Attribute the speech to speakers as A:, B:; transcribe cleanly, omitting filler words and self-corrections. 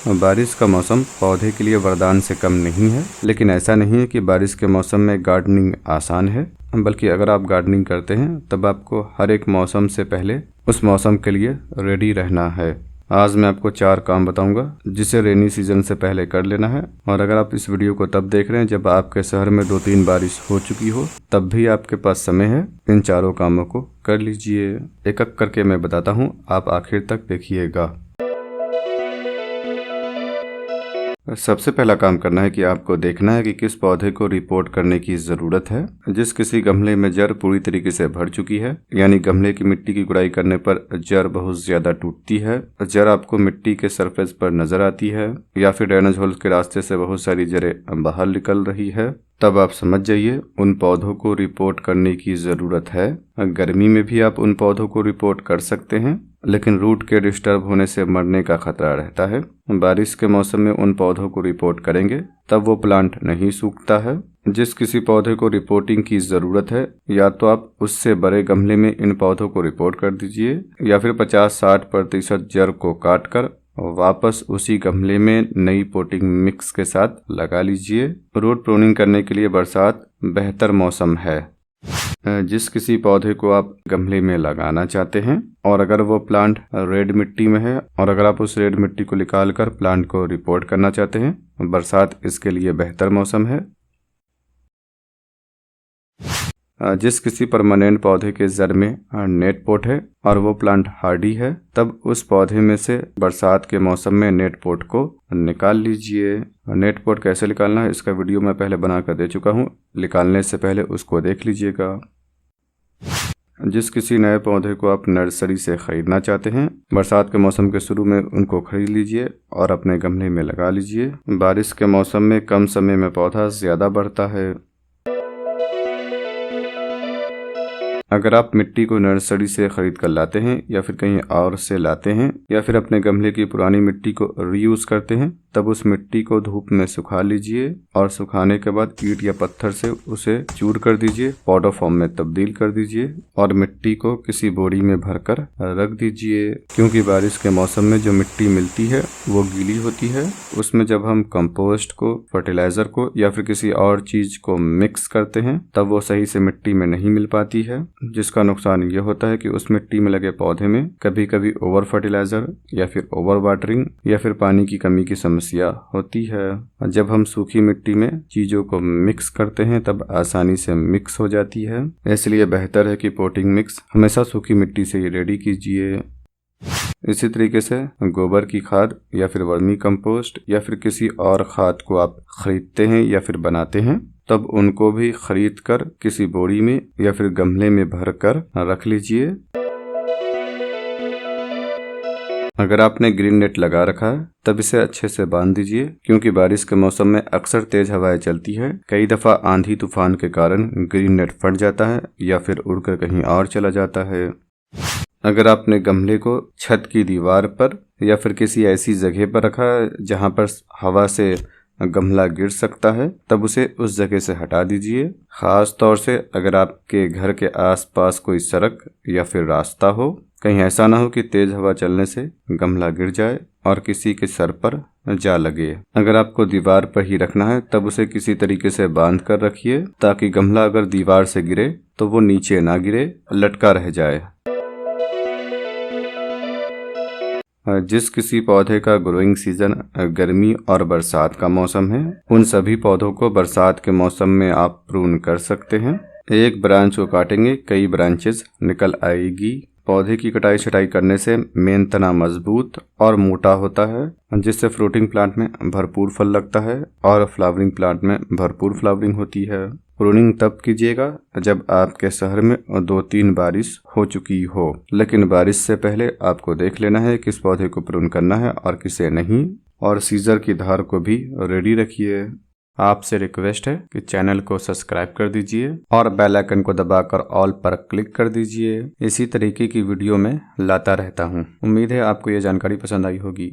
A: बारिश का मौसम पौधे के लिए वरदान से कम नहीं है, लेकिन ऐसा नहीं है कि बारिश के मौसम में गार्डनिंग आसान है, बल्कि अगर आप गार्डनिंग करते हैं तब आपको हर एक मौसम से पहले उस मौसम के लिए रेडी रहना है। आज मैं आपको 4 काम बताऊंगा जिसे रेनी सीजन से पहले कर लेना है। और अगर आप इस वीडियो को तब देख रहे हैं जब आपके शहर में 2-3 बारिश हो चुकी हो, तब भी आपके पास समय है, इन चारों कामों को कर लीजिए। एक एक करके मैं बताता हूँ, आप आखिर तक देखिएगा। सबसे पहला काम करना है कि आपको देखना है कि किस पौधे को रिपोर्ट करने की ज़रूरत है। जिस किसी गमले में जड़ पूरी तरीके से भर चुकी है, यानी गमले की मिट्टी की गुड़ाई करने पर जड़ बहुत ज़्यादा टूटती है, जड़ आपको मिट्टी के सरफेस पर नज़र आती है, या फिर ड्रेनेज होल के रास्ते से बहुत सारी जड़ें बाहर निकल रही है, तब आप समझ जाइए उन पौधों को रिपोर्ट करने की ज़रूरत है। गर्मी में भी आप उन पौधों को रिपोर्ट कर सकते हैं, लेकिन रूट के डिस्टर्ब होने से मरने का खतरा रहता है। बारिश के मौसम में उन पौधों को रिपोर्ट करेंगे तब वो प्लांट नहीं सूखता है। जिस किसी पौधे को रिपोर्टिंग की ज़रूरत है, या तो आप उससे बड़े गमले में इन पौधों को रिपोर्ट कर दीजिए, या फिर 50-60% जड़ को काट कर वापस उसी गमले में नई पोटिंग मिक्स के साथ लगा लीजिए। रूट प्रूनिंग करने के लिए बरसात बेहतर मौसम है। जिस किसी पौधे को आप गमले में लगाना चाहते हैं और अगर वो प्लांट रेड मिट्टी में है, और अगर आप उस रेड मिट्टी को निकाल कर प्लांट को रिपोर्ट करना चाहते हैं, बरसात इसके लिए बेहतर मौसम है। जिस किसी परमानेंट पौधे के जड़ में नेट पोट है और वो प्लांट हार्डी है, तब उस पौधे में से बरसात के मौसम में नेट पोट को निकाल लीजिए। नेट पोट कैसे निकालना है इसका वीडियो मैं पहले बना कर दे चुका हूँ, निकालने से पहले उसको देख लीजिएगा। जिस किसी नए पौधे को आप नर्सरी से ख़रीदना चाहते हैं, बरसात के मौसम के शुरू में उनको खरीद लीजिए और अपने गमले में लगा लीजिए। बारिश के मौसम में कम समय में पौधा ज़्यादा बढ़ता है। अगर आप मिट्टी को नर्सरी से खरीद कर लाते हैं, या फिर कहीं और से लाते हैं, या फिर अपने गमले की पुरानी मिट्टी को रीयूज करते हैं, तब उस मिट्टी को धूप में सुखा लीजिए और सुखाने के बाद ईंट या पत्थर से उसे चूर कर दीजिए, पाउडर फॉर्म में तब्दील कर दीजिए और मिट्टी को किसी बोरी में भरकर रख दीजिए। क्योंकि बारिश के मौसम में जो मिट्टी मिलती है वो गीली होती है, उसमें जब हम कंपोस्ट को, फर्टिलाइजर को या फिर किसी और चीज को मिक्स करते हैं, तब वो सही से मिट्टी में नहीं मिल पाती है, जिसका नुकसान ये होता है कि उस मिट्टी में लगे पौधे में कभी कभी ओवर फर्टिलाइजर या फिर ओवर वाटरिंग या फिर पानी की कमी की समस्या होती है। जब हम सूखी मिट्टी में चीजों को मिक्स करते हैं तब आसानी से मिक्स हो जाती है, इसलिए बेहतर है कि पोटिंग मिक्स हमेशा सूखी मिट्टी से ही रेडी कीजिए। इसी तरीके से गोबर की खाद या फिर वर्मी कंपोस्ट या फिर किसी और खाद को आप खरीदते हैं या फिर बनाते हैं, तब उनको भी खरीद कर किसी बोरी में या फिर गमले में भर कर रख लीजिए। अगर आपने ग्रीन नेट लगा रखा है तब इसे अच्छे से बांध दीजिए, क्योंकि बारिश के मौसम में अक्सर तेज हवाएं चलती है। कई दफा आंधी तूफान के कारण ग्रीन नेट फट जाता है या फिर उड़कर कहीं और चला जाता है। अगर आपने गमले को छत की दीवार पर या फिर किसी ऐसी जगह पर रखा है जहां पर हवा से गमला गिर सकता है, तब उसे उस जगह से हटा दीजिए। खास तौर से अगर आपके घर के आसपास कोई सड़क या फिर रास्ता हो, कहीं ऐसा ना हो कि तेज हवा चलने से गमला गिर जाए और किसी के सर पर जा लगे। अगर आपको दीवार पर ही रखना है तब उसे किसी तरीके से बांध कर रखिए, ताकि गमला अगर दीवार से गिरे तो वो नीचे ना गिरे, लटका रह जाए। जिस किसी पौधे का ग्रोइंग सीजन गर्मी और बरसात का मौसम है, उन सभी पौधों को बरसात के मौसम में आप प्रून कर सकते हैं। एक ब्रांच को काटेंगे, कई ब्रांचेस निकल आएगी। पौधे की कटाई छटाई करने से मेन तना मजबूत और मोटा होता है, जिससे फ्रूटिंग प्लांट में भरपूर फल लगता है और फ्लावरिंग प्लांट में भरपूर फ्लावरिंग होती है। प्रूनिंग तब कीजिएगा जब आपके शहर में 2-3 बारिश हो चुकी हो, लेकिन बारिश से पहले आपको देख लेना है किस पौधे को प्रून करना है और किसे नहीं, और सीजर की धार को भी रेडी रखिए। आपसे रिक्वेस्ट है कि चैनल को सब्सक्राइब कर दीजिए और बेल आइकन को दबाकर ऑल पर क्लिक कर दीजिए। इसी तरीके की वीडियो में लाता रहता हूँ। उम्मीद है आपको ये जानकारी पसंद आई होगी।